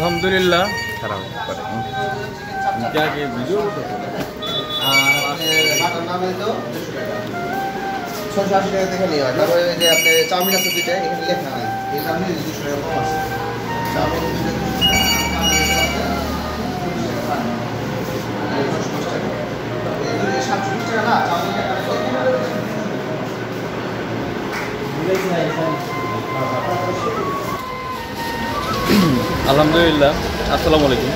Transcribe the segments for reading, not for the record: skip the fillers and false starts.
আলহামদুলিল্লাহ খারাপ করে क्या के वीडियो দেখে নিয়ে হয় তারপরে যে আপনি চাউমিন আছে দুইটা এখানে লেখা নাই এই চাউমিন 200 টাকা কম আছে চাউমিন আলহামদুলিল্লাহ আসসালামু আলাইকুম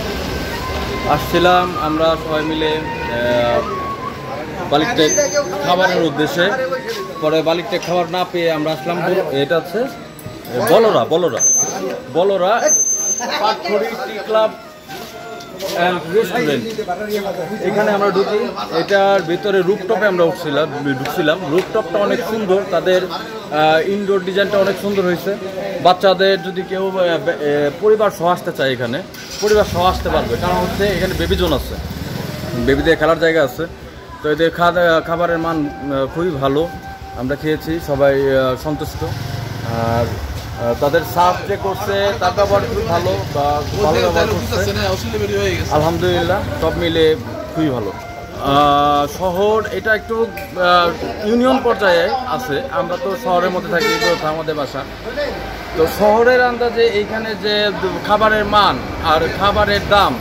আসছিলাম আমরা সবাই মিলে বালিকটেক খাবারের উদ্দেশ্যে পরে বালিকটেক খাবার না পেয়ে আমরা আসলাম এটা হচ্ছে বলরা পাটখড়ি টি ক্লাব অ্যান্ড রেস্টুরেন্ট এখানে আমরা ঢুকি এটার ভিতরে রুফটপে আমরা ঢুকছিলাম রুফটপটা অনেক সুন্দর তাদের ইনডোর ডিজাইনটা অনেক সুন্দর হয়েছে বাচ্চাদের যদি কেউ পরিবার সহ আসতে চায় এখানে পরিবার সহ আসতে পারবে কারণ হচ্ছে এখানে বেবি জোন আছে বেবিদের খেলার জায়গা আছে তো এদের খাবারের মান খুবই ভালো আমরা খেয়েছি সবাই সন্তুষ্ট আর তাদের সার্ভ যে করছে তার ব্যবহার খুবই ভালো বা ভালো ব্যবহার করছে আলহামদুলিল্লাহ সব মিলে খুবই ভালো শহর এটা একটু ইউনিয়ন পর্যায়ে আছে আমরা তো শহরের মধ্যে থাকি আমাদের বাসা তো শহরের আন্দাজে এইখানে যে খাবারের মান আর খাবারের দাম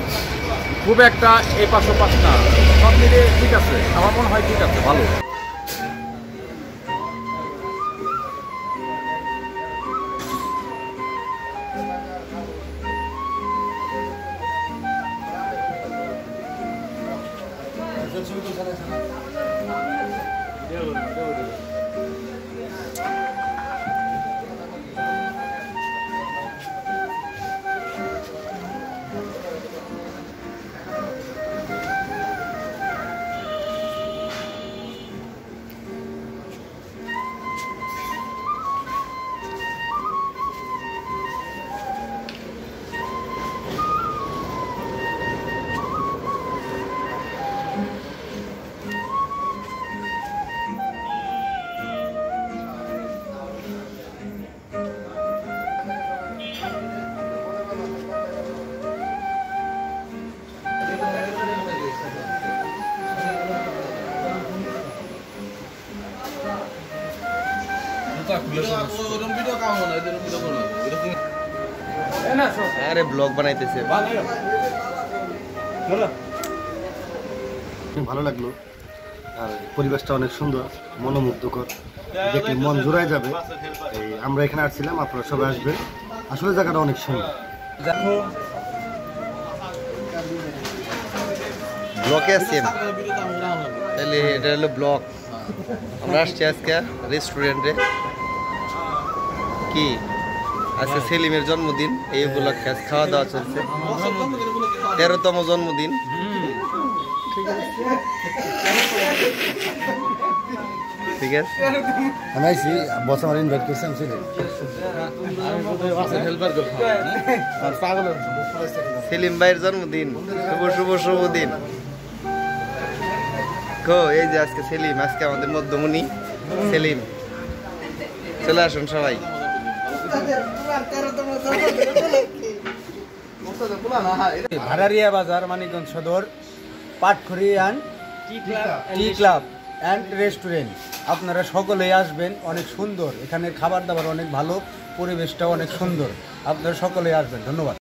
খুব একটা এপাশ ওপাশ না সব মিলিয়ে ঠিক আছে আমার মনে হয় ঠিক আছে ভালো আরে ব্লগ বানাইতেছে ভালো লাগলো আর পরিবেশটা অনেক সুন্দর মনোমুগ্ধকর দেখলে মন জোড়ায় যাবে এই আমরা এখানে আসছিলাম আপনারা সবাই আসবেন আসলে জায়গাটা অনেক সুন্দর দেখো ব্লকে আসছেন তাহলে এটা হলো ব্লক আমরা আসছি আজকে রেস্টুরেন্টে কি আজকে সেলিমের জন্মদিন এই উপলক্ষে আজ খাওয়া দাওয়া চলছে 13তম জন্মদিন ঠিক আছে আমি আইছি বস আমার ইনভাইট করছে আমি সেলিম ভাইয়ের জন্মদিন শুভ দিন কো এই যে আজকে সেলিম আজকে আমাদের মধ্যমণি সেলিম চলে আসুন সবাই ভাড়ারিয়া বাজার Manikganj Sadar Patkhori and tea club and restaurant আপনারা সকলেই আসবেন অনেক সুন্দর এখানের খাবার দাবার অনেক ভালো পরিবেশটাও অনেক সুন্দর আপনারা সকলেই আসবেন ধন্যবাদ।